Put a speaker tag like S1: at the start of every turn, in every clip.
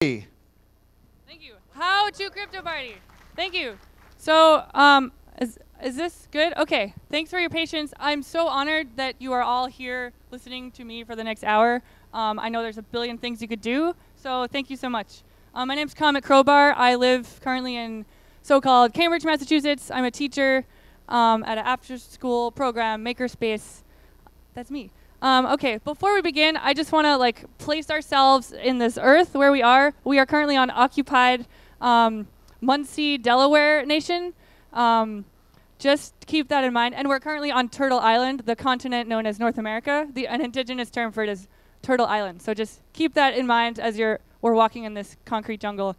S1: Thank
S2: you. How to crypto party. Thank you. So, is this good? Okay. Thanks for your patience. I'm so honored that you are all here listening to me for the next hour. I know there's a billion things you could do, so thank you so much. My name's Comet Crowbar. I live currently in so-called Cambridge, Massachusetts. I'm a teacher at an after-school program, Makerspace. That's me. Okay, before we begin, I just want to place ourselves in this earth where we are. We are currently on occupied Muncie, Delaware nation. Just keep that in mind. And we're currently on Turtle Island, the continent known as North America. An indigenous term for it is Turtle Island. So just keep that in mind as we're walking in this concrete jungle.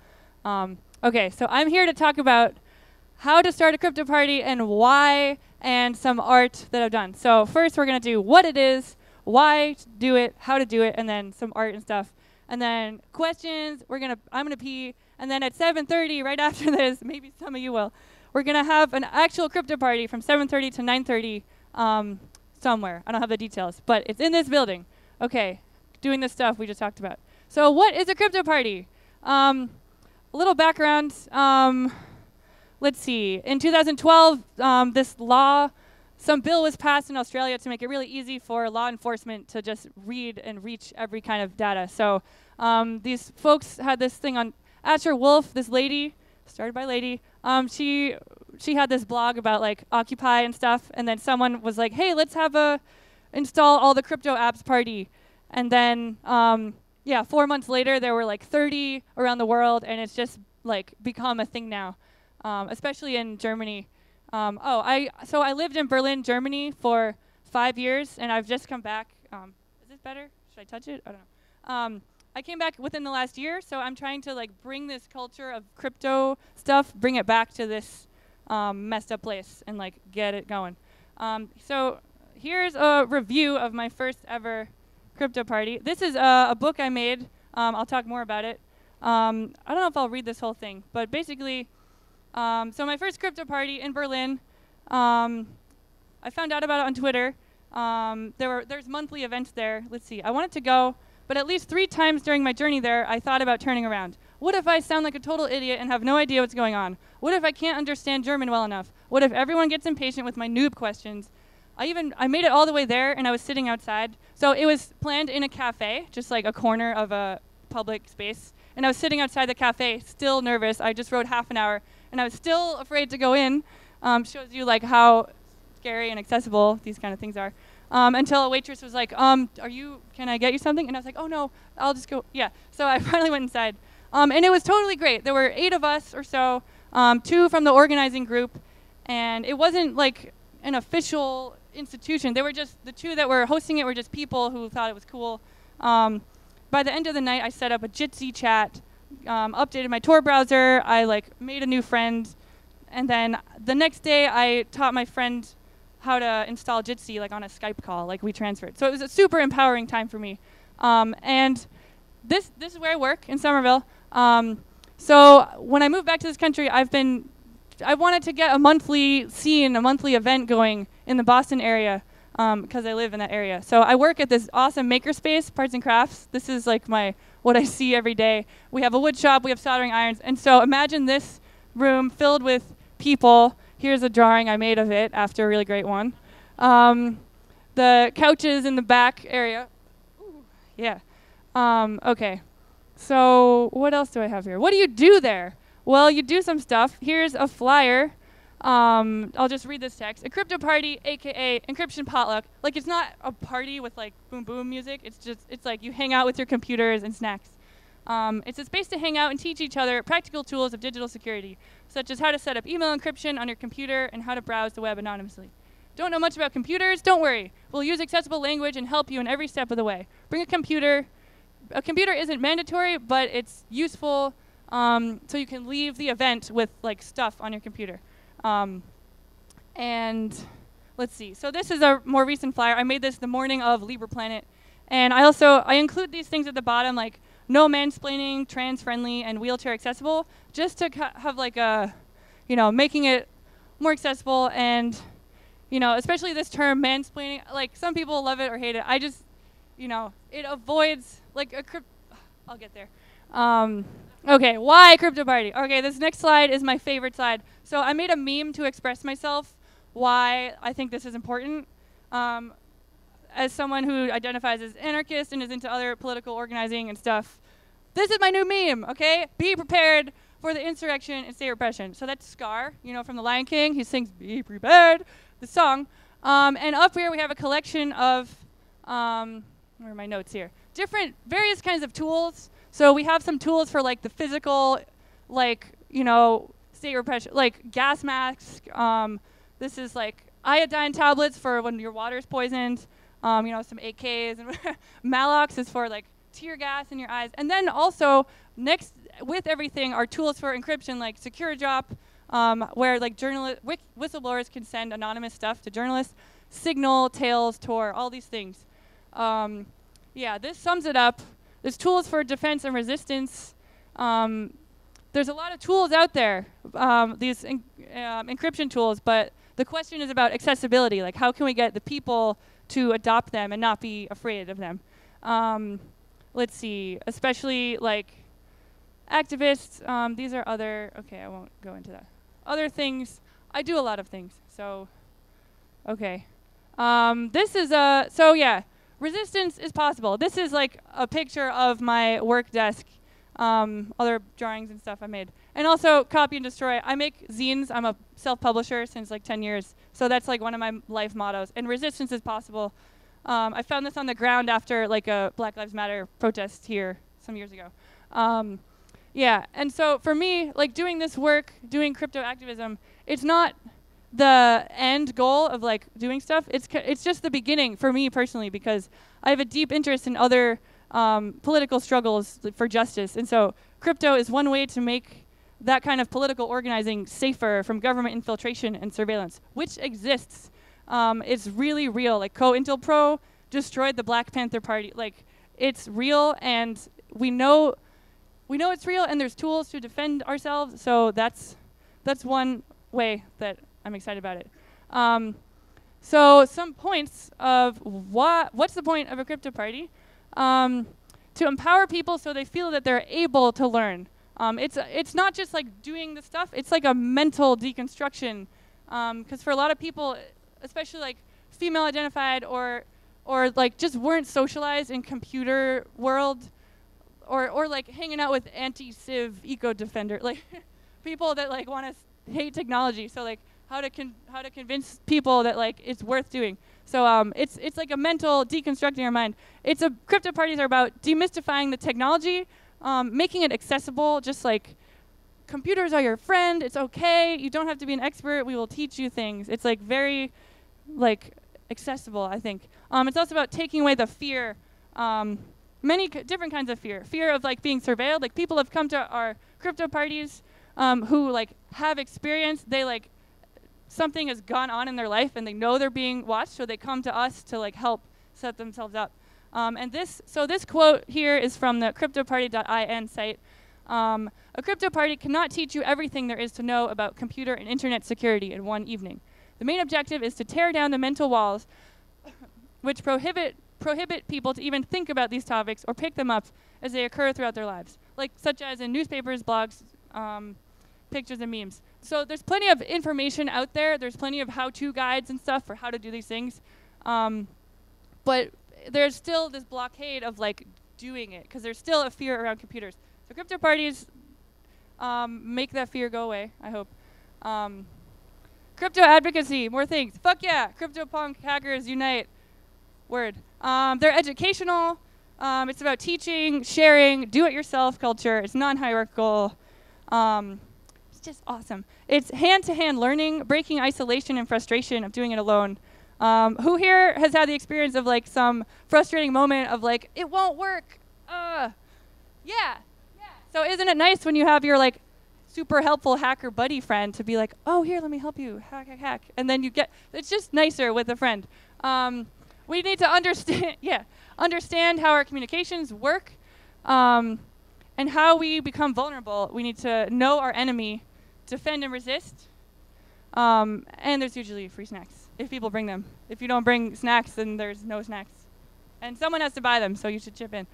S2: Okay, so I'm here to talk about how to start a crypto party and why, and some art that I've done. So first we're going to do what it is, why to do it, how to do it, and then some art and stuff. And then questions, I'm going to pee. And then at 7:30, right after this, maybe some of you will, we're going to have an actual crypto party from 7:30 to 9:30 somewhere. I don't have the details, but it's in this building. Okay, doing this stuff we just talked about. So what is a crypto party? A little background. Let's see. In 2012, some bill was passed in Australia to make it really easy for law enforcement to just read and reach every kind of data. So these folks had this thing on Asher Wolf, this lady, started by a lady. She had this blog about Occupy and stuff, and then someone was like, hey, let's have install all the crypto apps party. And then 4 months later, there were 30 around the world, and it's just become a thing now, especially in Germany. So I lived in Berlin, Germany for 5 years, and I've just come back. Is this better? Should I touch it? I don't know. I came back within the last year, so I'm trying to bring this culture of crypto stuff, bring it back to this messed up place and get it going. So here's a review of my first ever crypto party. This is a book I made. I'll talk more about it. I don't know if I'll read this whole thing, but basically, so my first crypto party in Berlin, I found out about it on Twitter. There's monthly events there. Let's see. I wanted to go, but at least 3 times during my journey there, I thought about turning around. What if I sound like a total idiot and have no idea what's going on? What if I can't understand German well enough? What if everyone gets impatient with my noob questions? I made it all the way there, and I was sitting outside. So it was planned in a cafe, just a corner of a public space. And I was sitting outside the cafe, still nervous. I just rode half an hour, and I was still afraid to go in. Shows you how scary and accessible these kind of things are. Until a waitress was like, can I get you something? And I was like, oh no, I'll just go. Yeah, so I finally went inside. And it was totally great. There were 8 of us or so, 2 from the organizing group. And it wasn't an official institution. They were just, the 2 that were hosting it were just people who thought it was cool. By the end of the night, I set up a Jitsi chat, updated my Tor browser, I made a new friend, and then the next day I taught my friend how to install Jitsi on a Skype call, we transferred. So it was a super empowering time for me. And this is where I work, in Somerville. So when I moved back to this country, I wanted to get a monthly event going in the Boston area, because I live in that area. So I work at this awesome makerspace, Parts and Crafts. This is what I see every day. We have a wood shop, we have soldering irons. And so imagine this room filled with people. Here's a drawing I made of it after a really great one. The couches in the back area. Ooh, yeah. Okay. So what else do I have here? What do you do there? Well, you do some stuff. Here's a flyer. I'll just read this text. A crypto party, aka encryption potluck. It's not a party with boom boom music. It's you hang out with your computers and snacks. It's a space to hang out and teach each other practical tools of digital security, such as how to set up email encryption on your computer and how to browse the web anonymously. Don't know much about computers? Don't worry. We'll use accessible language and help you in every step of the way. Bring a computer. A computer isn't mandatory, but it's useful, so you can leave the event with stuff on your computer. And let's see. So this is a more recent flyer. I made this the morning of Libra Planet. And I include these things at the bottom, no mansplaining, trans-friendly, and wheelchair accessible, just to have making it more accessible. And, especially this term mansplaining, some people love it or hate it. I just, it avoids, I'll get there. Okay, why crypto party? Okay, this next slide is my favorite slide. So I made a meme to express myself why I think this is important. As someone who identifies as anarchist and is into other political organizing and stuff, this is my new meme, okay? Be prepared for the insurrection and state repression. So that's Scar, you know, from The Lion King. He sings Be Prepared, the song. And up here we have a collection of, where are my notes here? Various kinds of tools. So we have some tools for like the physical, like, you know, state repression, like gas masks. This is like iodine tablets for when your water's poisoned. You know, some AKs and Malox is for like tear gas in your eyes. And then also next with everything are tools for encryption like Secure Drop, where like whistleblowers can send anonymous stuff to journalists. Signal, Tails, Tor, all these things. Yeah, this sums it up. There's tools for defense and resistance. There's a lot of tools out there, these encryption tools, but the question is about accessibility. Like, how can we get the people to adopt them and not be afraid of them? Let's see, especially like activists. These are other, okay, I won't go into that. Other things, I do a lot of things, so, okay. This is so yeah, resistance is possible. This is like a picture of my work desk, other drawings and stuff I made. And also copy and destroy. I make zines. I'm a self-publisher since like 10 years. So that's like one of my life mottos. And resistance is possible. I found this on the ground after like a Black Lives Matter protest here some years ago. Yeah, and so for me, like doing this work, doing crypto activism, it's not the end goal of like doing stuff. It's just the beginning for me personally, because I have a deep interest in other political struggles for justice. And so crypto is one way to make that kind of political organizing safer from government infiltration and surveillance, which exists. It's really real. Like COINTELPRO destroyed the Black Panther Party. Like, it's real, and we know it's real, and there's tools to defend ourselves. So that's one way that I'm excited about it. So some points of what's the point of a crypto party? To empower people so they feel that they're able to learn. It's not just like doing the stuff. It's like a mental deconstruction. Because for a lot of people, especially like female identified or like just weren't socialized in computer world, or like hanging out with anti-civ eco-defender, like people that like want to hate technology. So like how to convince people that like it's worth doing. So it's like a mental deconstructing our mind. Crypto parties are about demystifying the technology, making it accessible, just like computers are your friend. It's okay. You don't have to be an expert. We will teach you things. It's like very like accessible, I think. It's also about taking away the fear, many different kinds of fear. Fear of like being surveilled. Like people have come to our crypto parties who like have experience. They like something has gone on in their life and they know they're being watched, so they come to us to like help set themselves up. And this quote here is from the cryptoparty.in site. A crypto party cannot teach you everything there is to know about computer and internet security in one evening. The main objective is to tear down the mental walls which prohibit people to even think about these topics or pick them up as they occur throughout their lives, like such as in newspapers, blogs, pictures, and memes. So there's plenty of information out there. There's plenty of how-to guides and stuff for how to do these things. But there's still this blockade of like doing it, because there's still a fear around computers. So crypto parties make that fear go away, I hope. Crypto advocacy, more things. Fuck yeah, CryptoPunk hackers unite. Word. They're educational. It's about teaching, sharing, do-it-yourself culture. It's non-hierarchical. It's just awesome. It's hand-to-hand learning, breaking isolation and frustration of doing it alone. Who here has had the experience of like some frustrating moment of like, it won't work? Yeah. So isn't it nice when you have your like super helpful hacker buddy friend to be like, oh, here, let me help you, hack. And then it's just nicer with a friend. We need to understand how our communications work, and how we become vulnerable. We need to know our enemy, defend and resist, and there's usually free snacks if people bring them. If you don't bring snacks, then there's no snacks. And someone has to buy them, so you should chip in.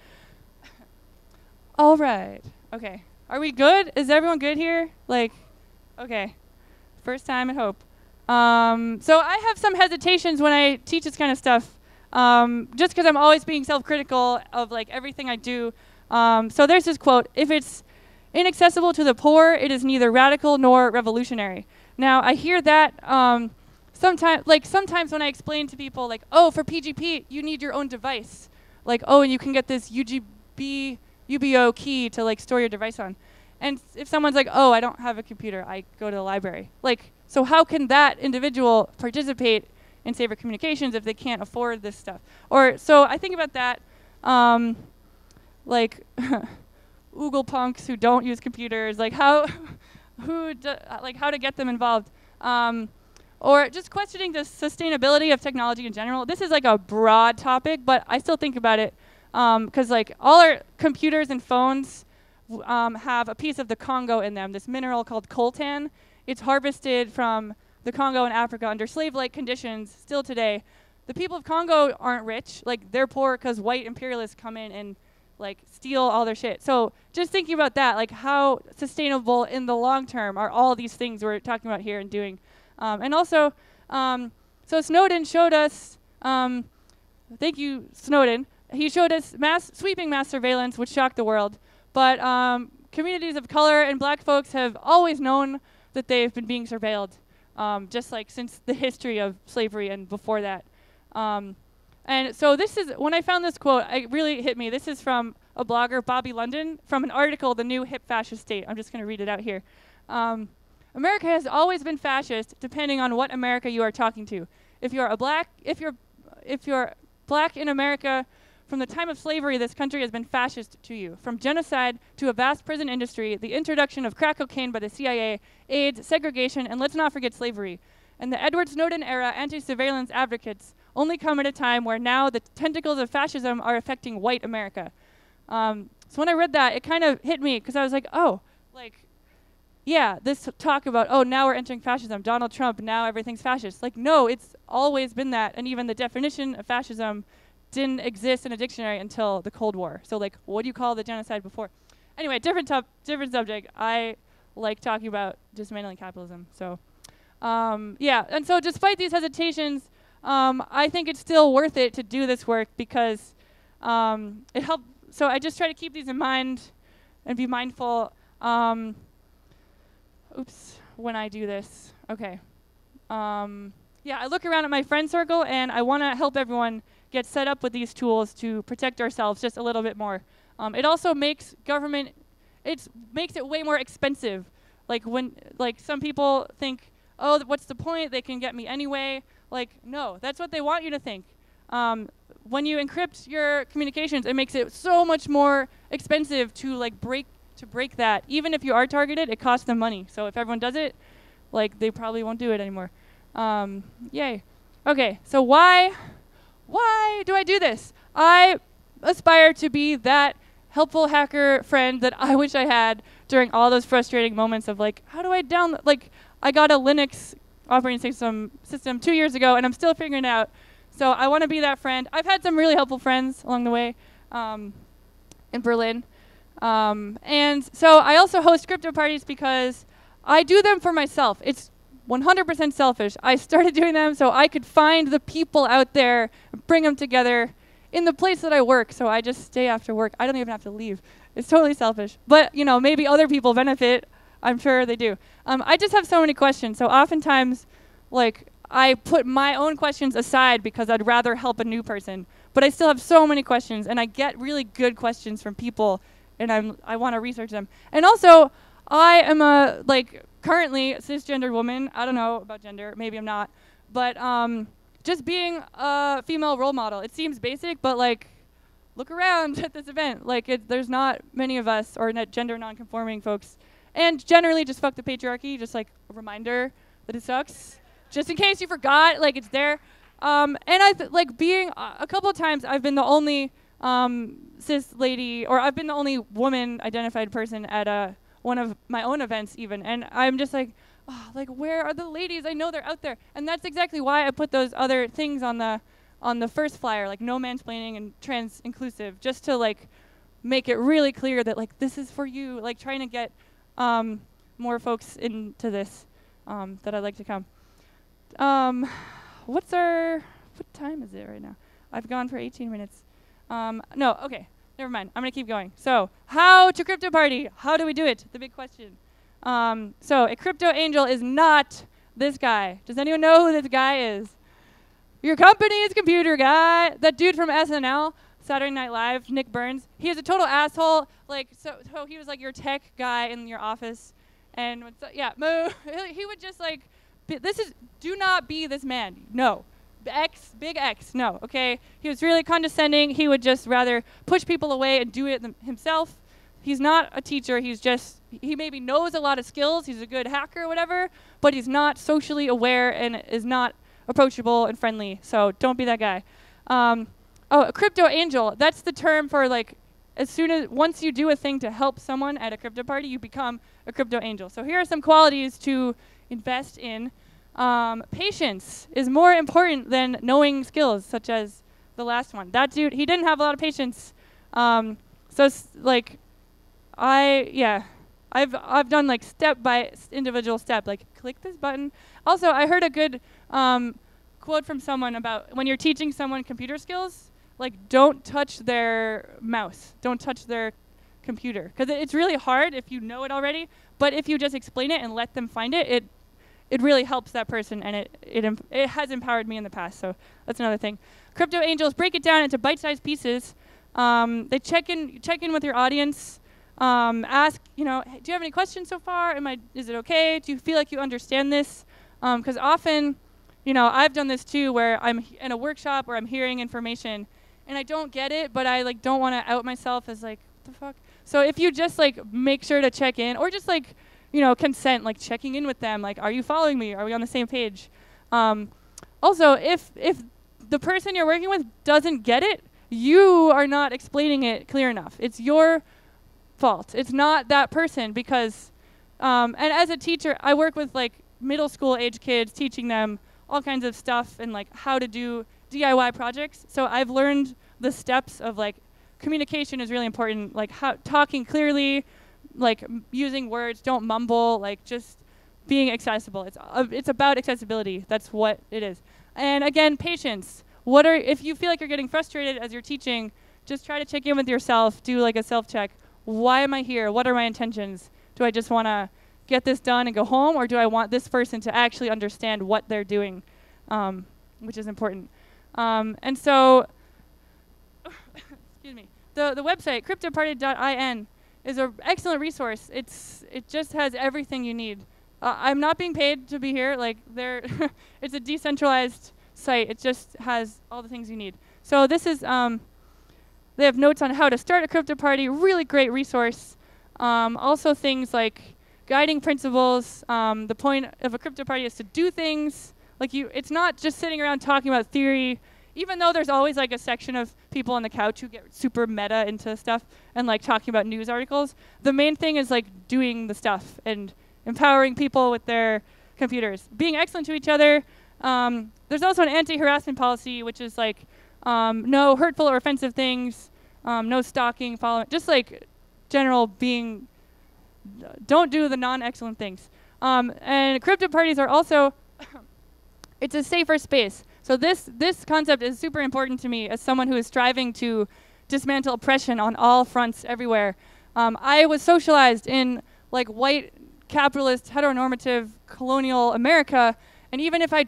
S2: All right. Okay. Are we good? Is everyone good here? Like, okay. First time at Hope. So I have some hesitations when I teach this kind of stuff, just because I'm always being self-critical of like everything I do. So there's this quote: "If it's inaccessible to the poor, it is neither radical nor revolutionary." Now I hear that sometimes when I explain to people, like, oh, for PGP you need your own device, like, oh, and you can get this UBO key to like store your device on. And if someone's like, oh, I don't have a computer, I go to the library. Like, so how can that individual participate in safer communications if they can't afford this stuff? Or so I think about that, like Oogle punks who don't use computers, like how to get them involved. Or just questioning the sustainability of technology in general. This is like a broad topic, but I still think about it. Because like all our computers and phones have a piece of the Congo in them, this mineral called coltan. It's harvested from the Congo in Africa under slave-like conditions still today. The people of Congo aren't rich. Like, they're poor because white imperialists come in and like steal all their shit. So just thinking about that, like how sustainable in the long term are all these things we're talking about here and doing. And also, so Snowden showed us, thank you, Snowden. He showed us sweeping mass surveillance, which shocked the world. But communities of color and black folks have always known that they've been being surveilled, just like since the history of slavery and before that. And so this is, when I found this quote, it really hit me. This is from a blogger, Bobby London, from an article, The New Hip Fascist State. I'm just going to read it out here. America has always been fascist, depending on what America you are talking to. If you're black in America, from the time of slavery, this country has been fascist to you. From genocide to a vast prison industry, the introduction of crack cocaine by the CIA, AIDS, segregation, and let's not forget slavery. And the Edward Snowden era anti-surveillance advocates only come at a time where now the tentacles of fascism are affecting white America. So when I read that, it kind of hit me, because I was like, oh, like, yeah, this talk about, oh, now we're entering fascism, Donald Trump, now everything's fascist. Like, no, it's always been that, and even the definition of fascism didn't exist in a dictionary until the Cold War. So like, what do you call the genocide before? Anyway, different subject. I like talking about dismantling capitalism. So yeah, and so despite these hesitations, I think it's still worth it to do this work because it helps. So I just try to keep these in mind and be mindful. Oops, when I do this. Okay. Yeah, I look around at my friend circle and I want to help everyone get set up with these tools to protect ourselves just a little bit more. It also makes government, makes it way more expensive. Like when, like some people think, oh, what's the point? They can get me anyway. Like, no, that's what they want you to think. When you encrypt your communications, it makes it so much more expensive to like break that. Even if you are targeted, it costs them money. So if everyone does it, like they probably won't do it anymore. Yay. Okay, so why do I do this? I aspire to be that helpful hacker friend that I wish I had during all those frustrating moments of like, how do I download? Like, I got a Linux operating system 2 years ago, and I'm still figuring it out. So I want to be that friend. I've had some really helpful friends along the way in Berlin. And so I also host crypto parties because I do them for myself. It's 100% selfish. I started doing them so I could find the people out there, bring them together in the place that I work. So I just stay after work. I don't even have to leave. It's totally selfish. But, you know, maybe other people benefit. I'm sure they do. I just have so many questions. So oftentimes, like, I put my own questions aside because I'd rather help a new person. But I still have so many questions, and I get really good questions from people, and I want to research them. And also, I am a, like, currently a cisgendered woman. I don't know about gender. Maybe I'm not. But just being a female role model. It seems basic, but, like, look around at this event. Like, there's not many of us, or gender non-conforming folks. And generally, just fuck the patriarchy. Just, like, a reminder that it sucks. Just in case you forgot, like, it's there. And like, being a couple of times, I've been the only cis lady, or I've been the only woman-identified person at one of my own events, even. And I'm just like, oh, like, where are the ladies? I know they're out there. And that's exactly why I put those other things on the first flyer, like no mansplaining and trans inclusive, just to, like, make it really clear that like this is for you, like trying to get more folks into this that I'd like to come. What time is it right now? I've gone for 18 minutes. No, okay, never mind. I'm gonna keep going. So, how to crypto party? How do we do it? The big question. So, a crypto angel is not this guy. Does anyone know who this guy is? Your company's computer guy. That dude from SNL, Saturday Night Live, Nick Burns. He is a total asshole. Like, so he was like your tech guy in your office, and yeah, he would just like, do not be this man. No. Big X, no, okay? He was really condescending. He would just rather push people away and do it himself. He's not a teacher. He maybe knows a lot of skills. He's a good hacker or whatever, but he's not socially aware and is not approachable and friendly. So don't be that guy. A crypto angel, that's the term for like, once you do a thing to help someone at a crypto party, you become a crypto angel. So here are some qualities to invest in. Patience is more important than knowing skills, such as the last one. That dude, he didn't have a lot of patience. So it's like, I've done like step by individual step, like click this button. Also, I heard a good quote from someone about when you're teaching someone computer skills, like don't touch their mouse, don't touch their computer, because it's really hard if you know it already. But if you just explain it and let them find it, it really helps that person, and it has empowered me in the past. So that's another thing. Crypto angels break it down into bite-sized pieces. They check in with your audience. Ask, do you have any questions so far? Is it okay? Do you feel like you understand this? Because often, I've done this too, where I'm in a workshop where I'm hearing information, and I don't get it, but I like don't want to out myself as like, what the fuck? So if you just like make sure to check in, or just like, consent, like checking in with them, like, are you following me? Are we on the same page? Also, if the person you're working with doesn't get it, you are not explaining it clear enough. It's your fault. It's not that person, because, and as a teacher, I work with like middle school age kids, teaching them all kinds of stuff and like how to do DIY projects. So I've learned the steps of like communication is really important, like talking clearly, like using words, don't mumble, like just being accessible. It's about accessibility. That's what it is. And again, patience. If you feel like you're getting frustrated as you're teaching, just try to check in with yourself, do like a self-check. Why am I here? What are my intentions? Do I just want to get this done and go home, or do I want this person to actually understand what they're doing, which is important. And so, excuse me, the website, cryptoparty.in, is an excellent resource. It just has everything you need. I'm not being paid to be here. Like it's a decentralized site. It just has all the things you need. So this is, they have notes on how to start a crypto party. Really great resource. Also things like guiding principles. The point of a crypto party is to do things. Like it's not just sitting around talking about theory. Even though there's always like a section of people on the couch who get super meta into stuff and like talking about news articles, the main thing is like doing the stuff and empowering people with their computers, being excellent to each other. There's also an anti-harassment policy, which is like no hurtful or offensive things, no stalking, following, just like general being, don't do the non-excellent things. And crypto parties are also, it's a safer space. So this concept is super important to me as someone who is striving to dismantle oppression on all fronts everywhere. I was socialized in like white, capitalist, heteronormative, colonial America, and even if I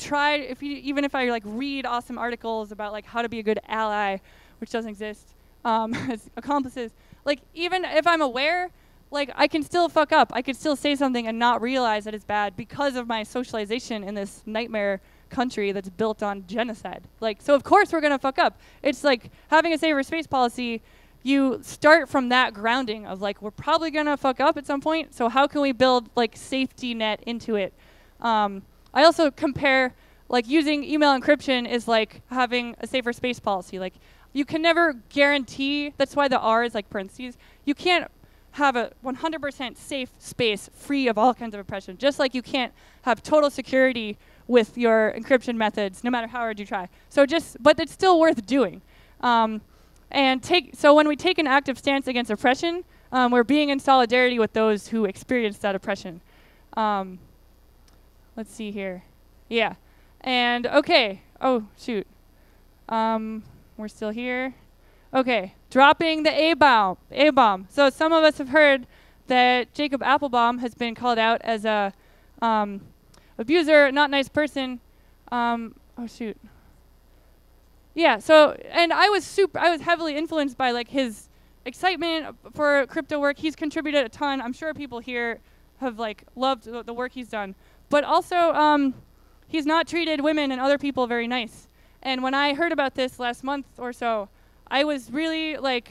S2: like read awesome articles about like how to be a good ally, which doesn't exist, as accomplices, like even if I'm aware, like I can still fuck up. I could still say something and not realize that it's bad because of my socialization in this nightmare country that's built on genocide. Like, so of course we're gonna fuck up. It's like having a safer space policy, you start from that grounding of like, we're probably gonna fuck up at some point, so how can we build like safety net into it? I also compare, like using email encryption is like having a safer space policy. Like you can never guarantee, that's why the R is like parentheses, you can't have a 100% safe space free of all kinds of oppression, just like you can't have total security with your encryption methods, no matter how hard you try. So but it's still worth doing. And And so when we take an active stance against oppression, we're being in solidarity with those who experience that oppression. Let's see here. Yeah. And okay. Oh, shoot. We're still here. Okay. Dropping the A-bomb. A-bomb. So some of us have heard that Jacob Applebaum has been called out as a abuser, not nice person. Oh, shoot. Yeah, so, and I was heavily influenced by like his excitement for crypto work. He's contributed a ton. I'm sure people here have like loved the work he's done. But also, he's not treated women and other people very nice. And when I heard about this last month or so, I was really like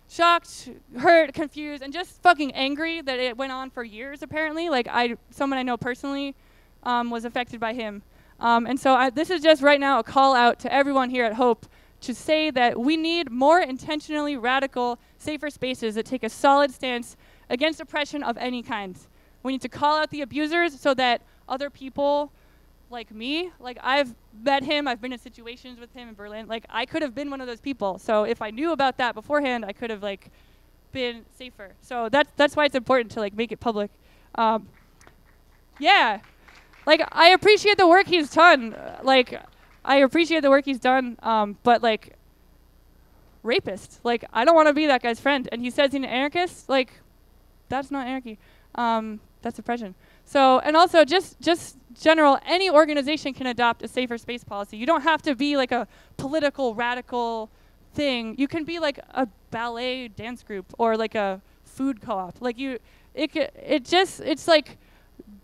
S2: shocked, hurt, confused, and just fucking angry that it went on for years apparently. Like someone I know personally was affected by him. And so this is just right now a call out to everyone here at Hope to say that we need more intentionally radical, safer spaces that take a solid stance against oppression of any kind. We need to call out the abusers so that other people like me, like I've met him, I've been in situations with him in Berlin, like I could have been one of those people. So if I knew about that beforehand, I could have like been safer. So that's why it's important to like make it public. Yeah. Like, I appreciate the work he's done. But, like, rapist. Like, I don't want to be that guy's friend. And he says he's an anarchist. Like, that's not anarchy. That's oppression. So, and also, just general, any organization can adopt a safer space policy. You don't have to be, like, a political, radical thing. You can be, like, a ballet dance group or, like, a food co-op. Like, it's like,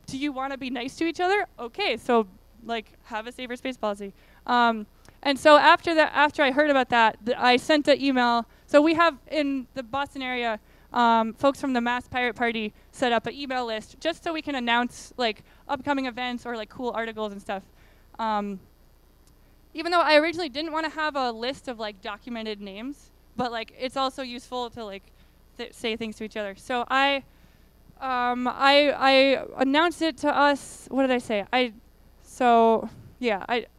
S2: do you want to be nice to each other? Okay, so like have a safer space policy. And so after I heard about that, I sent an email. So we have in the Boston area, folks from the Mass Pirate Party set up an email list just so we can announce like upcoming events or like cool articles and stuff. Even though I originally didn't want to have a list of like documented names, but like it's also useful to like say things to each other. So I announced it to us. What did I say? I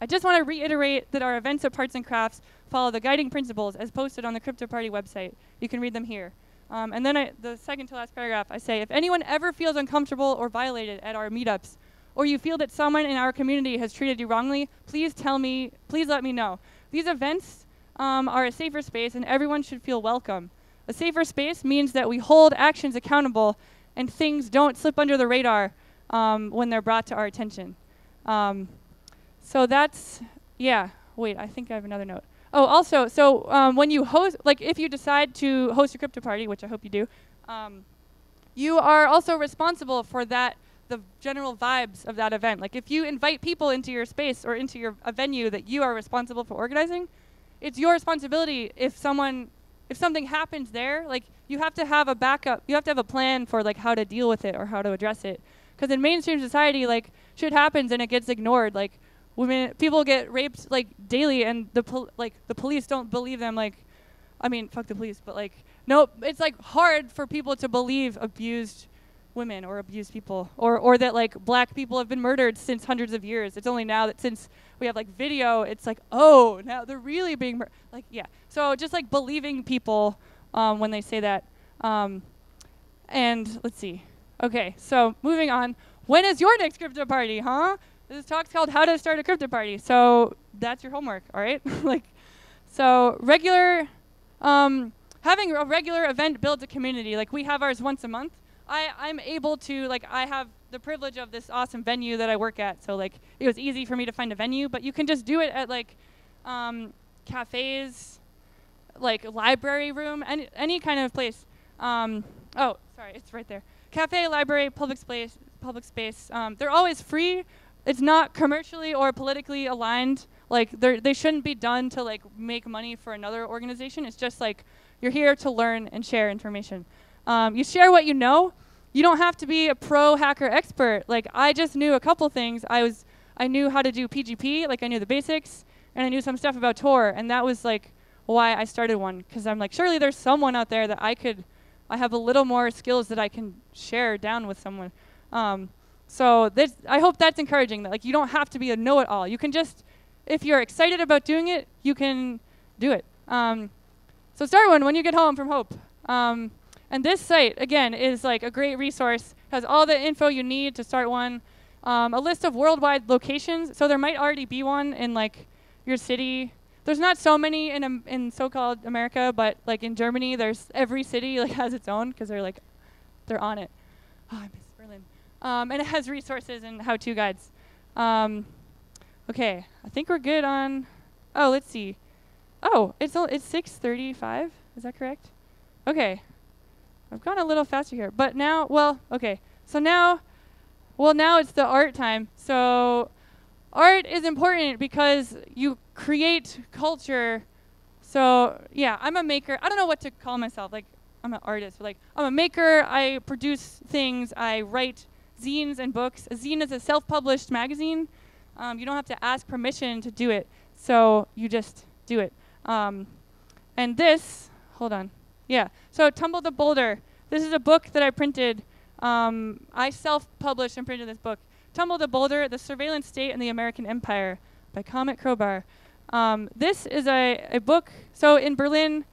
S2: just want to reiterate that our events at Parts and Crafts follow the guiding principles as posted on the Crypto Party website. You can read them here. And then the second to last paragraph, I say, if anyone ever feels uncomfortable or violated at our meetups, or you feel that someone in our community has treated you wrongly, please let me know. These events are a safer space and everyone should feel welcome. A safer space means that we hold actions accountable and things don't slip under the radar when they're brought to our attention. So that's, yeah, wait, I think I have another note. Oh, also, so when you host, like if you decide to host a crypto party, which I hope you do, you are also responsible for the general vibes of that event. Like if you invite people into your space or into your a venue that you are responsible for organizing, it's your responsibility if something happens there, like you have to have a backup. You have to have a plan for like how to deal with it or how to address it. Because in mainstream society, like shit happens and it gets ignored. Like people get raped like daily, and the police don't believe them. Like, I mean, fuck the police, but like, nope. It's like hard for people to believe abused women or abused people, or that like black people have been murdered since hundreds of years. It's only now that since we have like video, it's like, oh, now they're really being like, yeah. So just like believing people when they say that. And let's see. Okay, so moving on. When is your next crypto party, huh? This talk's called How to Start a Crypto Party. So that's your homework, all right? Like, so having a regular event builds a community. Like we have ours once a month. I'm able to, like, I have the privilege of this awesome venue that I work at. So like it was easy for me to find a venue, but you can just do it at like cafes, like library room, any kind of place. Oh, sorry, it's right there. Cafe, library, public space. They're always free. It's not commercially or politically aligned. Like they shouldn't be done to like make money for another organization. It's just like you're here to learn and share information. You share what you know. You don't have to be a pro hacker expert. Like I just knew a couple things. I knew how to do PGP, like I knew the basics, and I knew some stuff about Tor, and that was like why I started one, because I'm like, surely there's someone out there that I have a little more skills that I can share down with someone. So I hope that's encouraging, that like you don't have to be a know-it-all. You can just, if you're excited about doing it, you can do it. So start one when you get home from Hope. And this site, again, is like a great resource. Has all the info you need to start one. A list of worldwide locations. So there might already be one in like your city. There's not so many in so-called America, but like in Germany, there's every city like has its own because they're on it. Oh, I miss Berlin. And it has resources and how-to guides. Okay, I think we're good on. Oh, let's see. Oh, it's 6:35. Is that correct? Okay. I've gone a little faster here, but now, well, okay. So now it's the art time. So art is important because you create culture. So yeah, I'm a maker. I don't know what to call myself. Like, I'm an artist, but like, I'm a maker. I produce things. I write zines and books. A zine is a self-published magazine. You don't have to ask permission to do it. So you just do it. And this, hold on. Yeah, so Tumble the Boulder. This is a book that I printed. I self-published and printed this book. Tumble the Boulder, The Surveillance State and the American Empire by Comet Crowbar. This is a book. So in Berlin,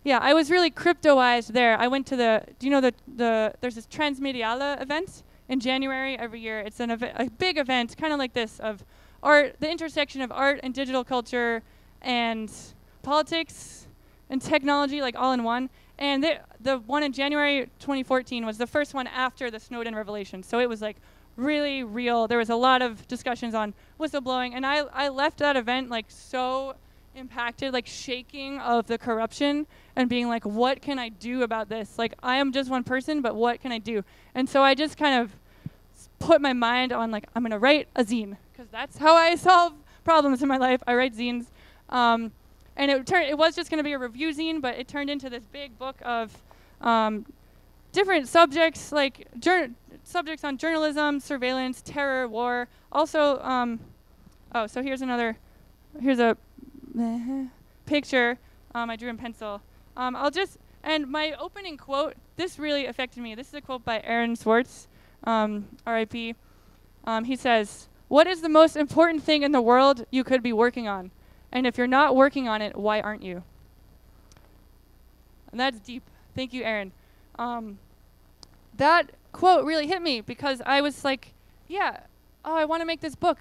S2: yeah, I was really cryptoized there. I went to there's this Transmediale event in January every year. It's a big event, kind of like this, of art, the intersection of art and digital culture and politics and technology, like all in one. And the one in January 2014 was the first one after the Snowden revelation. So it was like really real. There was a lot of discussions on whistleblowing. And I left that event like so impacted, like shaking of the corruption and being like, what can I do about this? Like, I am just one person, but what can I do? And so I just kind of put my mind on like, I'm going to write a zine because that's how I solve problems in my life. I write zines. And it was just going to be a review zine, but it turned into this big book of different subjects, like subjects on journalism, surveillance, terror, war. Also, so here's a picture I drew in pencil. And my opening quote, this really affected me. This is a quote by Aaron Swartz, R.I.P. He says, "What is the most important thing in the world you could be working on? And if you're not working on it, why aren't you?" And that's deep. Thank you, Aaron. That quote really hit me because I was like, I want to make this book.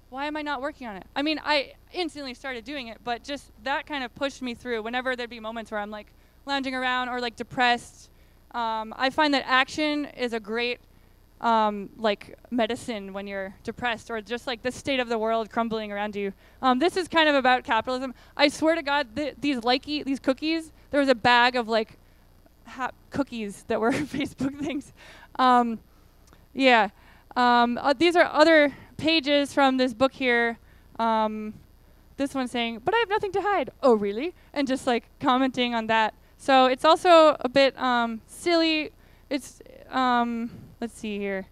S2: Why am I not working on it? I mean, I instantly started doing it, but just that kind of pushed me through whenever there'd be moments where I'm like lounging around or like depressed. I find that action is a great like medicine when you're depressed or just like the state of the world crumbling around you. This is kind of about capitalism. I swear to God, these cookies, there was a bag of like cookies that were Facebook things. These are other pages from this book here. This one's saying, "But I have nothing to hide." Oh, really? And just like commenting on that. So it's also a bit silly. It's let's see here.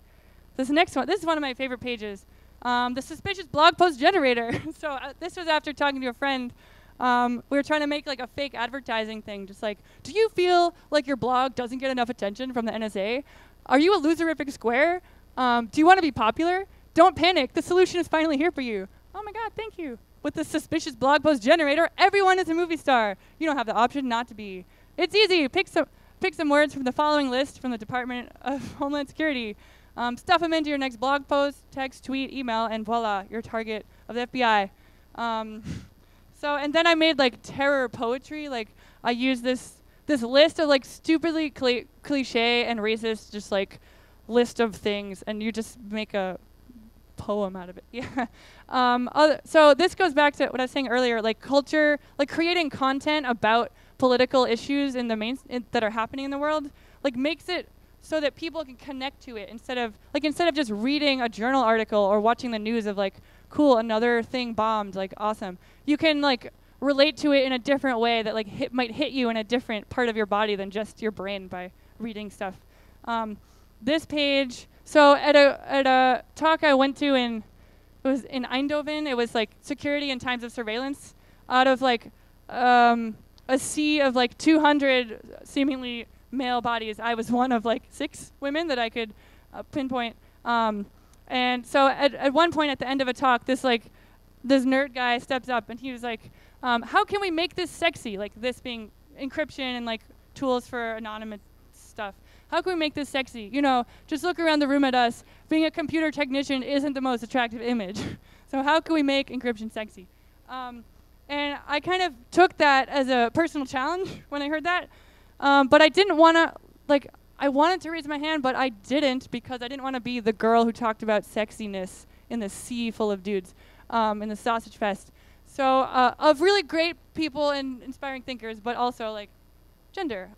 S2: This next one, this is one of my favorite pages. The suspicious blog post generator. So this was after talking to a friend. We were trying to make like a fake advertising thing. Just like, do you feel like your blog doesn't get enough attention from the NSA? Are you a loserific square? Do you want to be popular? Don't panic. The solution is finally here for you. Oh my God, thank you. With the suspicious blog post generator, everyone is a movie star. You don't have the option not to be. It's easy. Pick some words from the following list from the Department of Homeland Security. Stuff them into your next blog post, text, tweet, email, and voila, you're target of the FBI. And then I made like terror poetry. Like I used this list of like stupidly cliche and racist, just like list of things, and you just make a poem out of it. Yeah. So this goes back to what I was saying earlier, like culture, like creating content about political issues in the that are happening in the world, like makes it so that people can connect to it instead of just reading a journal article or watching the news of like, cool, another thing bombed, like awesome. You can like relate to it in a different way that like might hit you in a different part of your body than just your brain by reading stuff. This page, so at a talk I went to it was in Eindhoven. It was like security in times of surveillance. Out of like a sea of like 200 seemingly male bodies, I was one of like 6 women that I could pinpoint. And so at one point at the end of a talk, this nerd guy steps up and he was like, how can we make this sexy? Like this being encryption and like tools for anonymous stuff. How can we make this sexy? You know, just look around the room at us. Being a computer technician isn't the most attractive image. So how can we make encryption sexy? And I kind of took that as a personal challenge when I heard that. But I didn't want to, like, I wanted to raise my hand, but I didn't because I didn't want to be the girl who talked about sexiness in the sea full of dudes in the sausage fest. So of really great people and inspiring thinkers, but also like gender.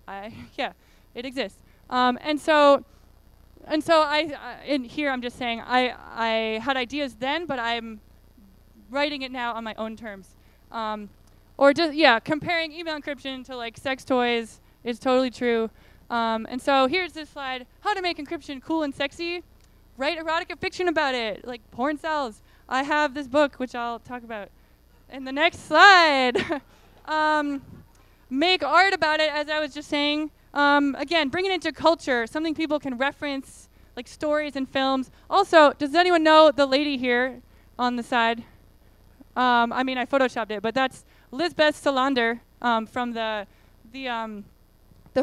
S2: Yeah, it exists. And so in here I'm just saying I had ideas then, but I'm writing it now on my own terms. Or just, yeah, comparing email encryption to like sex toys is totally true. And so here's this slide, how to make encryption cool and sexy. Write erotica fiction about it, like porn sells. I have this book, which I'll talk about in the next slide. Make art about it, as I was just saying. Again, bring it into culture, something people can reference, like stories and films. Also, does anyone know the lady here on the side? I mean, I photoshopped it, but that's Lisbeth Salander from the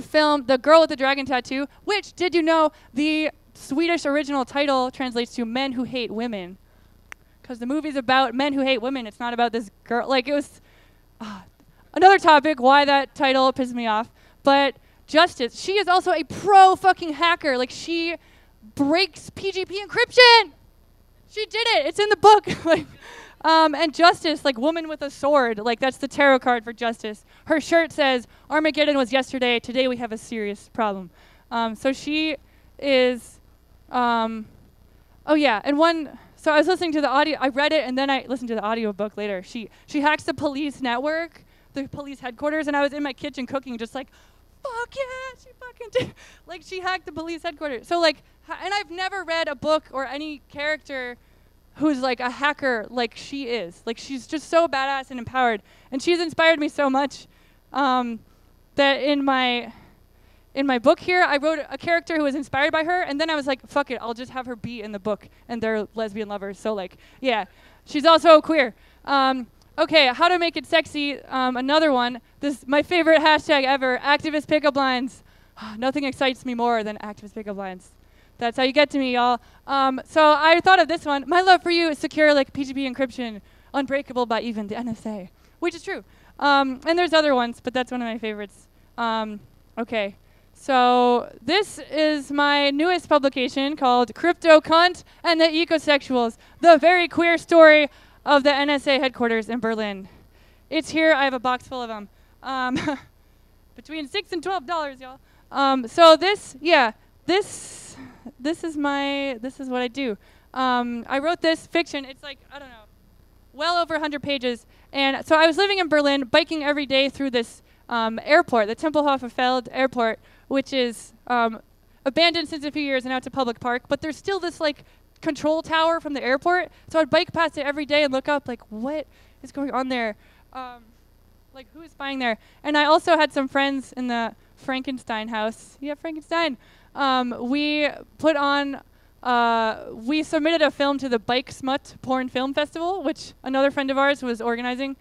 S2: film The Girl with the Dragon Tattoo, which, did you know, the Swedish original title translates to Men Who Hate Women. Because the movie's about men who hate women. It's not about this girl. Like, it was another topic, why that title pissed me off. But Justice, she is also a pro-fucking hacker. Like, she breaks PGP encryption. She did it. It's in the book. Like, and Justice, like woman with a sword, like that's the tarot card for Justice. Her shirt says, Armageddon was yesterday, today we have a serious problem. So she is, oh yeah, and so I was listening to the audio, I read it and then I listened to the audiobook later. She hacks the police network, the police headquarters, and I was in my kitchen cooking just like, fuck yeah, she fucking did. Like she hacked the police headquarters. So like, and I've never read a book or any character who's like a hacker like she is. Like she's just so badass and empowered. And she's inspired me so much that in my book here, I wrote a character who was inspired by her, and then I was like, fuck it, I'll just have her be in the book, and they're lesbian lovers, so like, yeah. She's also queer. Okay, how to make it sexy, another one. My favorite hashtag ever, activist pickup lines. Nothing excites me more than activist pickup lines. That's how you get to me, y'all. So I thought of this one. My love for you is secure like PGP encryption, unbreakable by even the NSA, which is true. And there's other ones, but that's one of my favorites. Okay, so this is my newest publication called Crypto Cunt and the Ecosexuals, the very queer story of the NSA headquarters in Berlin. It's here. I have a box full of them. Between $6 and $12, y'all. So this is what I do. I wrote this fiction. It's like, I don't know, well over 100 pages. And so I was living in Berlin, biking every day through this airport, the Tempelhofer Feld airport, which is abandoned since a few years and now it's a public park. But there's still this like control tower from the airport. So I'd bike past it every day and look up like, what is going on there? Like, who is spying there? And I also had some friends in the Frankenstein house. Yeah, Frankenstein. We submitted a film to the Bike Smut Porn Film Festival, which another friend of ours was organizing.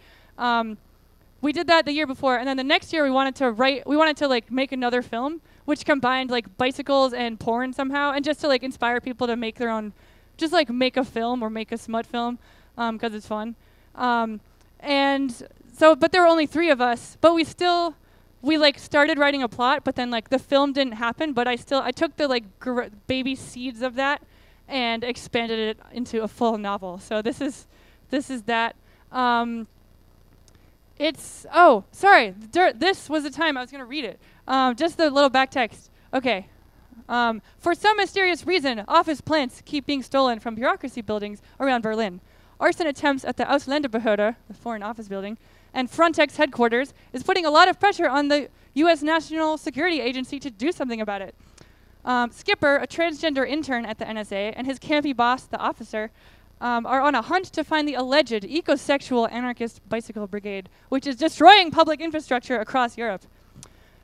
S2: We did that the year before, and then the next year we wanted to like make another film, which combined like bicycles and porn somehow, and just to like inspire people to make their own, just like make a film or make a smut film, because it's fun. And so, but there were only 3 of us, but we like started writing a plot, but then like the film didn't happen, but I took the like baby seeds of that and expanded it into a full novel. So this is that. This was the time I was gonna read it. Just the little back text. Okay. For some mysterious reason, office plants keep being stolen from bureaucracy buildings around Berlin. Arson attempts at the Ausländerbehörde, the Foreign Office Building, and Frontex headquarters is putting a lot of pressure on the U.S. National Security Agency to do something about it. Skipper, a transgender intern at the NSA, and his campy boss, the officer, are on a hunt to find the alleged ecosexual anarchist bicycle brigade, which is destroying public infrastructure across Europe.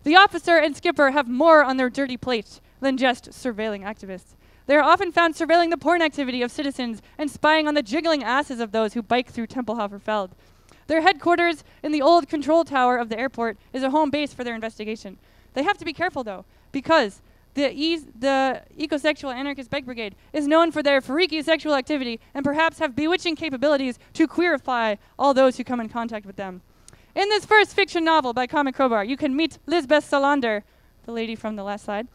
S2: The officer and Skipper have more on their dirty plate than just surveilling activists. They are often found surveilling the porn activity of citizens and spying on the jiggling asses of those who bike through Tempelhofer Feld. Their headquarters in the old control tower of the airport is a home base for their investigation. They have to be careful, though, because the ecosexual anarchist bike brigade is known for their freaky sexual activity and perhaps have bewitching capabilities to queerify all those who come in contact with them. In this first fiction novel by Comic Crowbar, you can meet Lisbeth Salander, the lady from the last slide,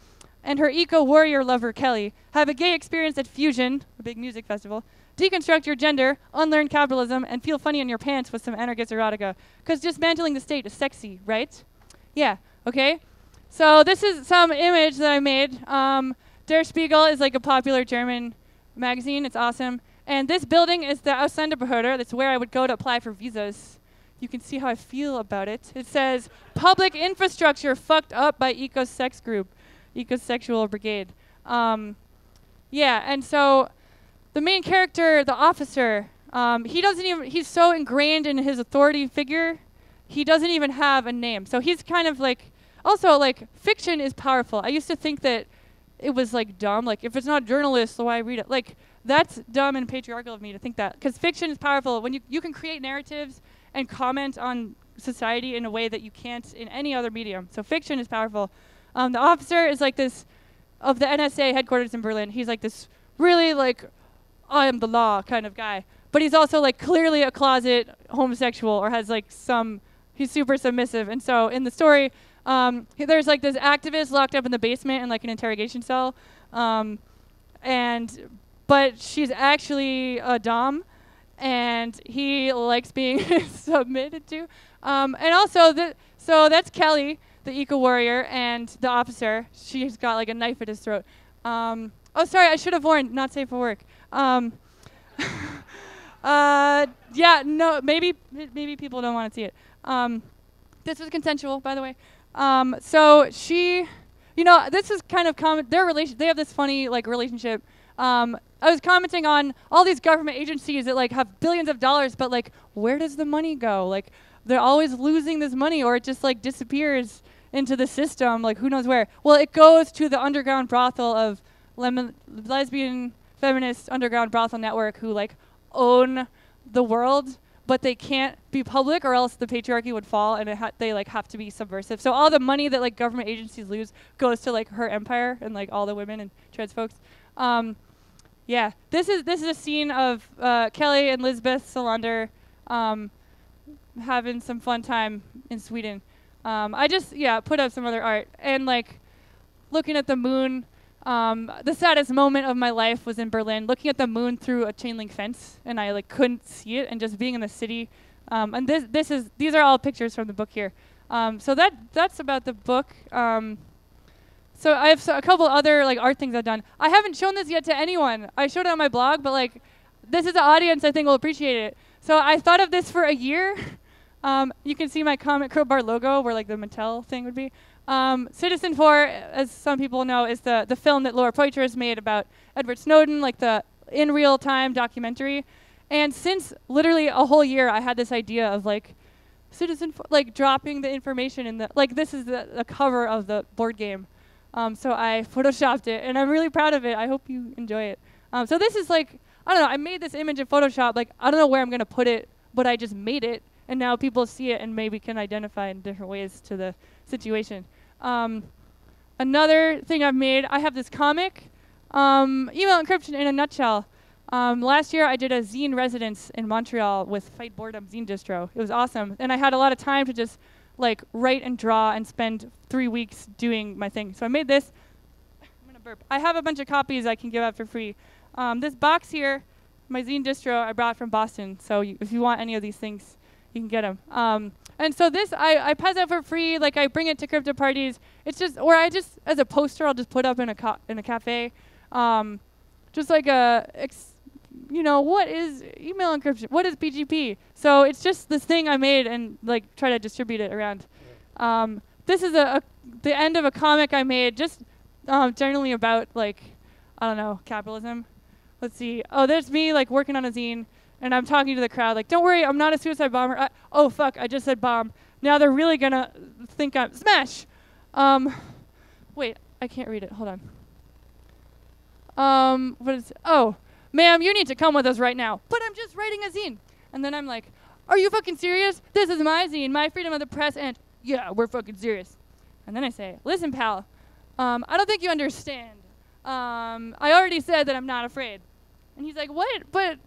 S2: and her eco-warrior lover, Kelly, have a gay experience at Fusion, a big music festival, deconstruct your gender, unlearn capitalism, and feel funny in your pants with some anarchist erotica. Because dismantling the state is sexy, right? Yeah, okay? So this is some image that I made. Der Spiegel is like a popular German magazine. It's awesome. And this building is the Ausländerbehörde. That's where I would go to apply for visas. You can see how I feel about it. It says, public infrastructure fucked up by eco-sex group, ecosexual brigade. Yeah, and so the main character, the officer, he's so ingrained in his authority figure, he doesn't even have a name. So he's kind of like, also like, fiction is powerful. I used to think that it was like dumb, like if it's not journalist, so why read it? Like, that's dumb and patriarchal of me to think that, because fiction is powerful. When you can create narratives and comment on society in a way that you can't in any other medium. So fiction is powerful. The officer is like this, of the NSA headquarters in Berlin. He's like this really like, I am the law kind of guy. But he's also like clearly a closet homosexual or has like he's super submissive. And so in the story, there's like this activist locked up in the basement in like an interrogation cell. But she's actually a dom, and he likes being submitted to. And also, so that's Kelly, the eco-warrior, and the officer. She's got like a knife at his throat. Oh, sorry, I should have warned, not safe for work. Yeah, no, maybe people don't want to see it. This was consensual, by the way. So she, this is kind of common. They have this funny like relationship. I was commenting on all these government agencies that like have billions of dollars, but like where does the money go? Like they're always losing this money, or it just like disappears into the system. Like who knows where? Well, it goes to the underground brothel of lesbian feminist underground brothel network who like own the world, but they can't be public or else the patriarchy would fall, and they like have to be subversive. So all the money that like government agencies lose goes to like her empire and like all the women and trans folks. Yeah, this is a scene of Kelly and Lisbeth Salander having some fun time in Sweden. I just put up some other art and like looking at the moon. The saddest moment of my life was in Berlin, looking at the moon through a chain link fence, and I like couldn't see it, and just being in the city. And these are all pictures from the book here. So that's about the book. So I have a couple other like art things I've done. I haven't shown this yet to anyone. I showed it on my blog, but like this is an audience I think will appreciate it. So I thought of this for a year. You can see my Comic Crowbar logo where like the Mattel thing would be. Citizen 4, as some people know, is the film that Laura Poitras made about Edward Snowden, like the in real time documentary. And since literally a whole year, I had this idea of like Citizen 4, like dropping the information in the, like this is the cover of the board game. So I photoshopped it, and I'm really proud of it. I hope you enjoy it. So this is like, I don't know, I made this image in Photoshop. Like, I don't know where I'm going to put it, but I just made it, and now people see it and maybe can identify in different ways to the situation. Another thing I've made, I have this comic, Email Encryption in a Nutshell. Last year, I did a zine residence in Montreal with Fight Boredom Zine Distro. It was awesome, and I had a lot of time to just like write and draw and spend 3 weeks doing my thing. So I made this. I'm gonna burp. I have a bunch of copies I can give out for free. This box here, my zine distro, I brought from Boston. So if you want any of these things, you can get them. And so this, I pass out for free. Like I bring it to crypto parties. It's just, or I just, as a poster, I'll just put up in a cafe. Just like what is email encryption? What is PGP? So it's just this thing I made and like try to distribute it around. This is the end of a comic I made, just generally about like, I don't know, capitalism. Let's see. Oh, there's me like working on a zine, and I'm talking to the crowd like, don't worry, I'm not a suicide bomber. Oh fuck, I just said bomb. Now they're really gonna think I'm smash. Wait, I can't read it. Hold on. What is? Oh. Ma'am, you need to come with us right now. But I'm just writing a zine. And then I'm like, are you fucking serious? This is my zine, my freedom of the press, and yeah, we're fucking serious. And then I say, listen, pal, I don't think you understand. I already said that I'm not afraid. And he's like, what? But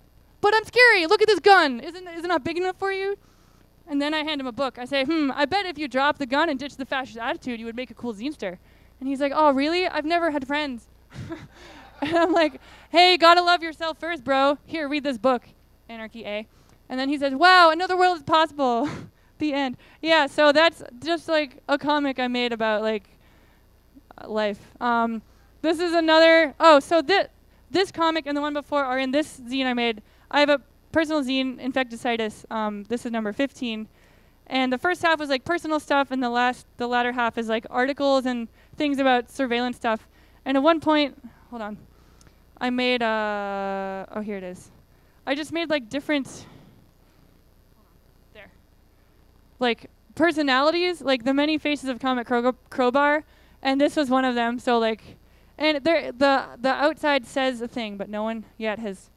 S2: I'm scary. Look at this gun. Is it not big enough for you? And then I hand him a book. I say, I bet if you dropped the gun and ditched the fascist attitude, you would make a cool zinester. And he's like, oh, really? I've never had friends. And I'm like, hey, gotta love yourself first, bro. Here, read this book, Anarchy A. And then he says, wow, another world is possible. The end. Yeah, so that's just like a comic I made about like life. This is another, so this comic and the one before are in this zine I made. I have a personal zine, Infecticitis. This is number 15. And the first half was like personal stuff, and the latter half is like articles and things about surveillance stuff. And at one point, hold on, I made, here it is. I just made like different, like personalities, like the many faces of Comet Crowbar, and this was one of them. So like, and the outside says a thing, but no one yet has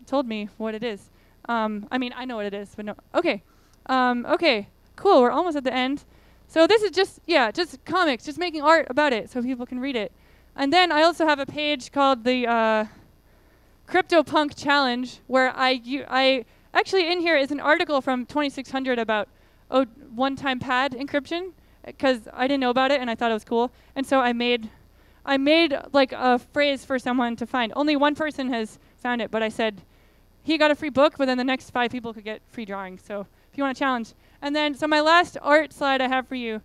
S2: told me what it is. I mean, I know what it is, but no. Okay, okay, cool. We're almost at the end. So this is just comics, just making art about it so people can read it. And then I also have a page called the CryptoPunk Challenge, where I actually in here is an article from 2600 about one-time pad encryption, because I didn't know about it and I thought it was cool. And so I made like a phrase for someone to find. Only one person has found it, but I said he got a free book, but then the next 5 people could get free drawings. So if you want a challenge. And then, so my last art slide I have for you,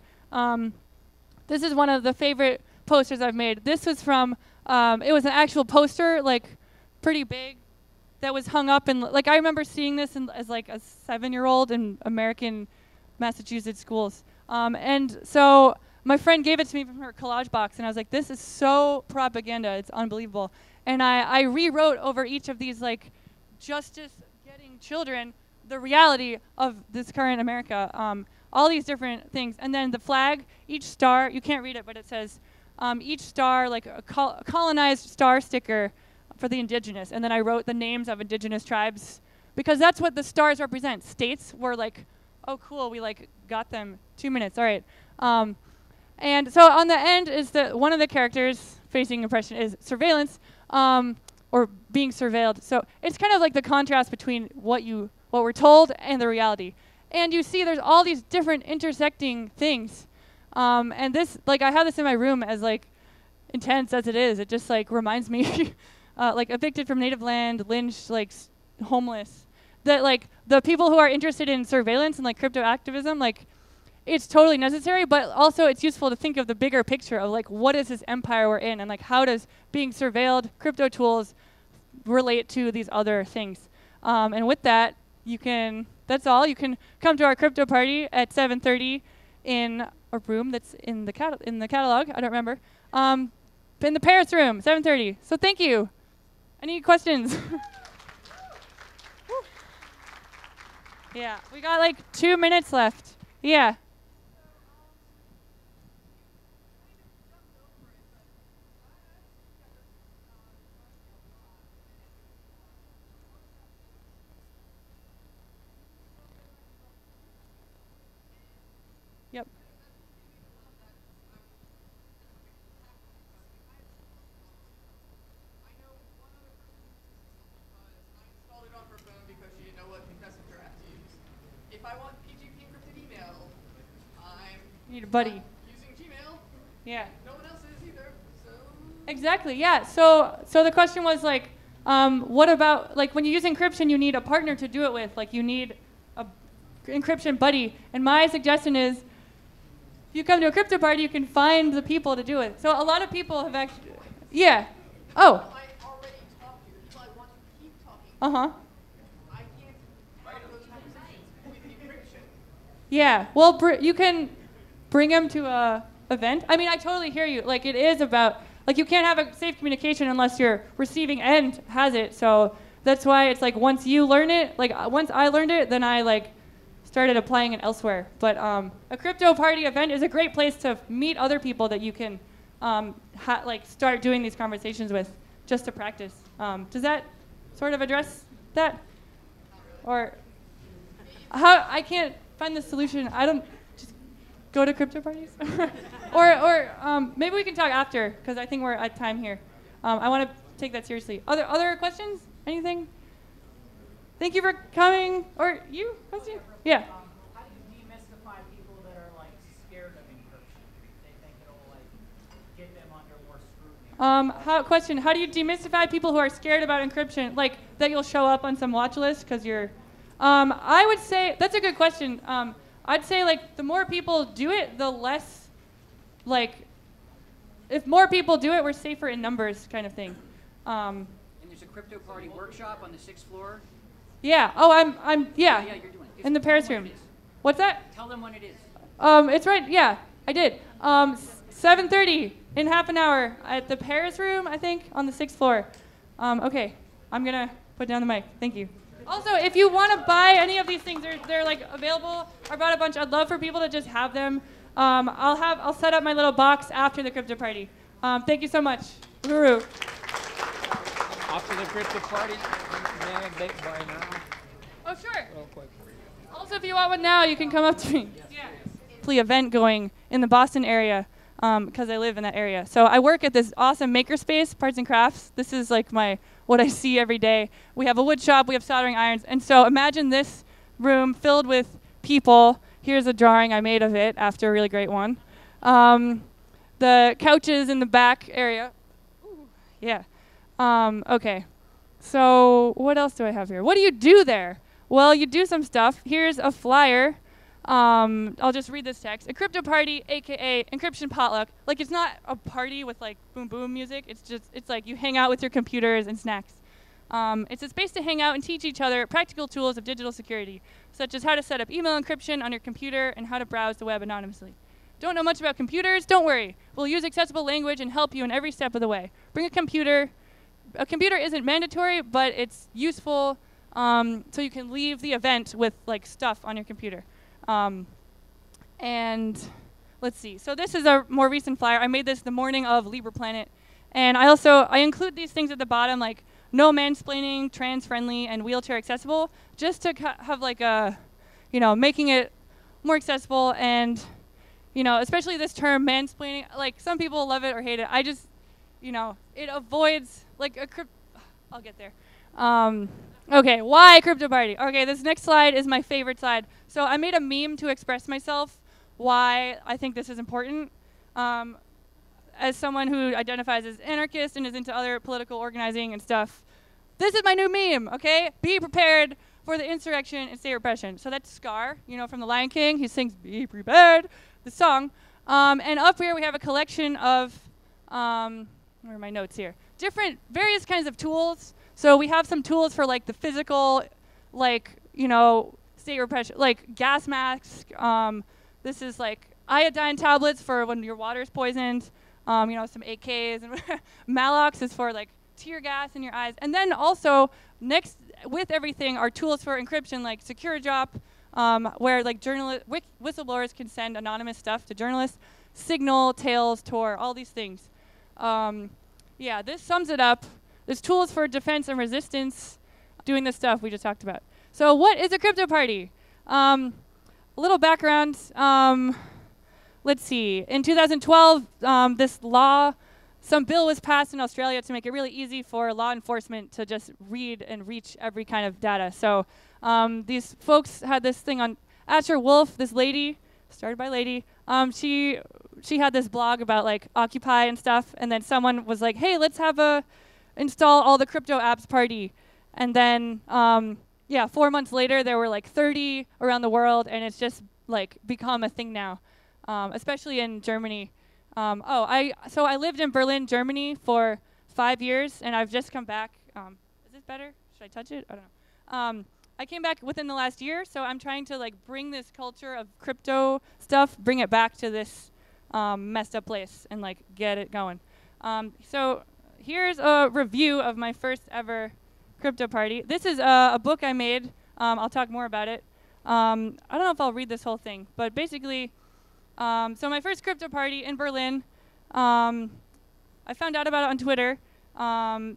S2: this is one of the favorite posters I've made. This was from, it was an actual poster, like pretty big, that was hung up in, like I remember seeing this as like a 7-year-old in American Massachusetts schools. And so my friend gave it to me from her collage box, and I was like, this is so propaganda, it's unbelievable. And I rewrote over each of these like justice-getting children the reality of this current America, all these different things. And then the flag, each star, you can't read it, but it says each star, like a colonized star sticker for the indigenous. And then I wrote the names of indigenous tribes, because that's what the stars represent. States were like, oh, cool, we like got them 2 minutes, all right. And so on the end is one of the characters facing oppression is surveillance, or being surveilled. So it's kind of like the contrast between what we're told and the reality. And you see there's all these different intersecting things. And this, like I have this in my room as like intense as it is. It just like reminds me, like evicted from native land, lynched, like homeless. That like the people who are interested in surveillance and like crypto activism, like it's totally necessary, but also it's useful to think of the bigger picture of like what is this empire we're in, and like how does being surveilled crypto tools relate to these other things. And with that, that's all. You can come to our crypto party at 7:30 in a room that's in the catalog. I don't remember. In the Paris room, 7:30. So thank you. Any questions? Yeah, we got like 2 minutes left. Yeah. Yep.
S1: If I want PGP encrypted email,
S2: You need a buddy.
S1: Using Gmail.
S2: Yeah.
S1: No one else is either. So
S2: Exactly. Yeah. So the question was like, what about like when you use encryption, you need a partner to do it with. Like you need a encryption buddy. And my suggestion is, if you come to a crypto party, you can find the people to do it. So a lot of people have actually, yeah. Oh.
S1: I already talked to you, so I want to keep talking.
S2: Uh-huh.
S1: I can't have those conversations with encryption.
S2: Yeah. Well, you can bring them to a event. I mean, I totally hear you. Like it is about, like you can't have a safe communication unless your receiving end has it. So that's why it's like once you learn it, like once I learned it, then I like started applying it elsewhere. But a crypto party event is a great place to meet other people that you can like start doing these conversations with just to practice. Does that sort of address that? Or
S1: If
S2: How I can't find the solution. I don't just go to crypto parties, or maybe we can talk after because I think we're at time here. I want to take that seriously. Other questions? Anything? Thank you for coming. Or you? Question? Yeah.
S3: How do you demystify people that are like scared of encryption? They think it'll like get them under more scrutiny.
S2: How do you demystify people who are scared about encryption? Like that you'll show up on some watch list because you're. I would say that's a good question. I'd say like the more people do it, the less, like, if more people do it, we're safer in numbers, kind of thing.
S3: And there's a crypto party workshop on the 6th floor.
S2: Yeah. Oh, I'm. Yeah.
S3: Yeah, you're doing it.
S2: In the Paris room. What's that?
S3: Tell them when it is.
S2: It's right. Yeah, I did. 7:30 in half an hour at the Paris room, I think, on the 6th floor. Okay, I'm gonna put down the mic. Thank you. Also, if you want to buy any of these things, they're like available. I brought a bunch. I'd love for people to just have them. I'll set up my little box after the crypto party. Thank you so much. Guru.
S4: After the crypto party, may I buy now?
S2: Oh, sure.
S4: Real quick.
S2: Also, if you want one now, you can come up to me. Yeah. Event going in the Boston area because I live in that area. So I work at this awesome makerspace, Parts and Crafts. This is like what I see every day. We have a wood shop, we have soldering irons, and so imagine this room filled with people. Here's a drawing I made of it after a really great one. The couches in the back area. Ooh, yeah. Okay. So what else do I have here? What do you do there? Well, you do some stuff. Here's a flyer. I'll just read this text. A crypto party, aka encryption potluck. Like it's not a party with like boom boom music. It's like you hang out with your computers and snacks. It's a space to hang out and teach each other practical tools of digital security, such as how to set up email encryption on your computer and how to browse the web anonymously. Don't know much about computers? Don't worry. We'll use accessible language and help you in every step of the way. Bring a computer. A computer isn't mandatory, but it's useful so you can leave the event with like stuff on your computer. And let's see. So this is a more recent flyer. I made this the morning of Libra Planet. And I include these things at the bottom, like no mansplaining, trans-friendly, and wheelchair accessible, just to have like a, making it more accessible. And, especially this term mansplaining, like some people love it or hate it. I just, it avoids like I'll get there. Okay, why crypto party? Okay, this next slide is my favorite slide. So I made a meme to express myself why I think this is important. As someone who identifies as anarchist and is into other political organizing and stuff, this is my new meme, okay? Be prepared for the insurrection and state repression. So that's Scar, from The Lion King. He sings Be Prepared, the song. And up here we have a collection of, where are my notes here? Various kinds of tools. So we have some tools for like the physical, like, state repression, like gas masks. This is like iodine tablets for when your water is poisoned. Some AKs and Malox is for like tear gas in your eyes. And then also next with everything are tools for encryption like Secure Drop, where like whistleblowers can send anonymous stuff to journalists. Signal, Tails, Tor, all these things. Yeah, this sums it up. There's tools for defense and resistance, doing the stuff we just talked about. So what is a crypto party? A little background. Let's see. In 2012, some bill was passed in Australia to make it really easy for law enforcement to just read and reach every kind of data. So these folks had this thing on Asher Wolf, this lady, started by lady. She had this blog about like Occupy and stuff, and then someone was like, hey, let's have install all the crypto apps party. And then 4 months later, there were like 30 around the world, and it's just like become a thing now, especially in Germany. So I lived in Berlin, Germany for 5 years, and I've just come back. Is this better? Should I touch it? I don't know. I came back within the last year, so I'm trying to like bring this culture of crypto stuff, bring it back to this messed up place and like get it going. So here's a review of my first ever crypto party. This is a book I made. I'll talk more about it. I don't know if I'll read this whole thing, but basically, so my first crypto party in Berlin, I found out about it on Twitter.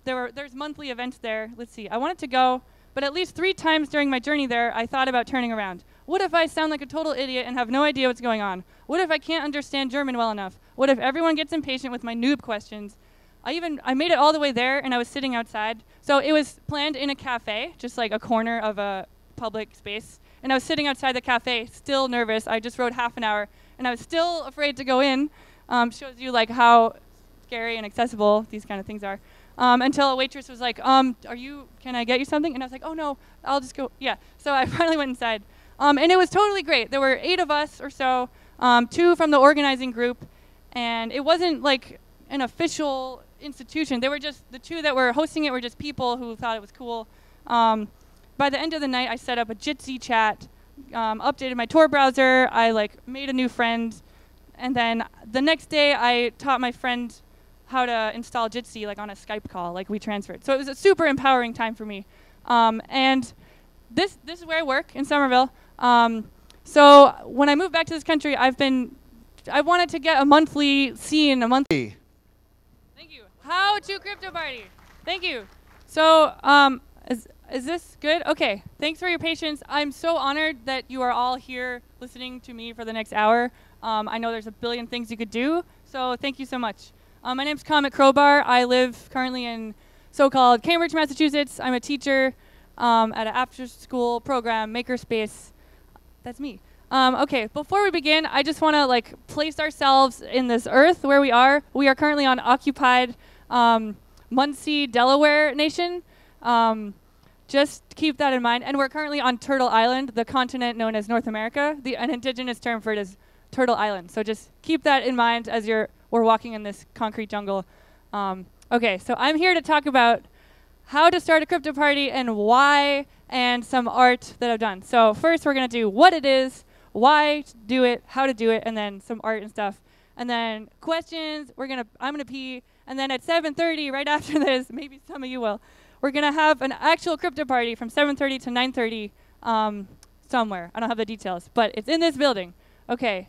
S2: There's monthly events there. Let's see. I wanted to go, But at least 3 times during my journey there, I thought about turning around. What if I sound like a total idiot and have no idea what's going on? What if I can't understand German well enough? What if everyone gets impatient with my noob questions? I made it all the way there, and I was sitting outside. So it was planned in a cafe, just like a corner of a public space. And I was sitting outside the cafe, still nervous. I just rode half an hour, and I was still afraid to go in. Shows you like how scary and accessible these kind of things are. Until a waitress was like, can I get you something? And I was like, oh no, I'll just go. Yeah. So I finally went inside. And it was totally great. There were 8 of us or so, 2 from the organizing group. And it wasn't like an official institution. They were just, the 2 that were hosting it were just people who thought it was cool. By the end of the night, I set up a Jitsi chat, updated my Tor browser. I like made a new friend. And then the next day, I taught my friend how to install Jitsi like on a Skype call, like we transferred. So it was a super empowering time for me. And this is where I work in Somerville. So when I moved back to this country, I wanted to get a monthly scene, Thank you. How to Crypto Party. Thank you. So is this good? Okay. Thanks for your patience. I'm so honored that you are all here listening to me for the next hour. I know there's a billion things you could do, so thank you so much. My name's Comet Crowbar. I live currently in so-called Cambridge, Massachusetts. I'm a teacher at an after-school program, Makerspace. That's me. Okay, before we begin, I just want to like place ourselves in this earth where we are. We are currently on occupied Muncie, Delaware nation. Just keep that in mind. And we're currently on Turtle Island, the continent known as North America. An indigenous term for it is Turtle Island. So just keep that in mind as we're walking in this concrete jungle. Okay, so I'm here to talk about how to start a crypto party and why, and some art that I've done. So first we're going to do what it is, why to do it, how to do it, and then some art and stuff. And then questions, I'm going to pee. And then at 7:30, right after this, maybe some of you will, we're going to have an actual crypto party from 7:30 to 9:30 somewhere. I don't have the details, but it's in this building. Okay,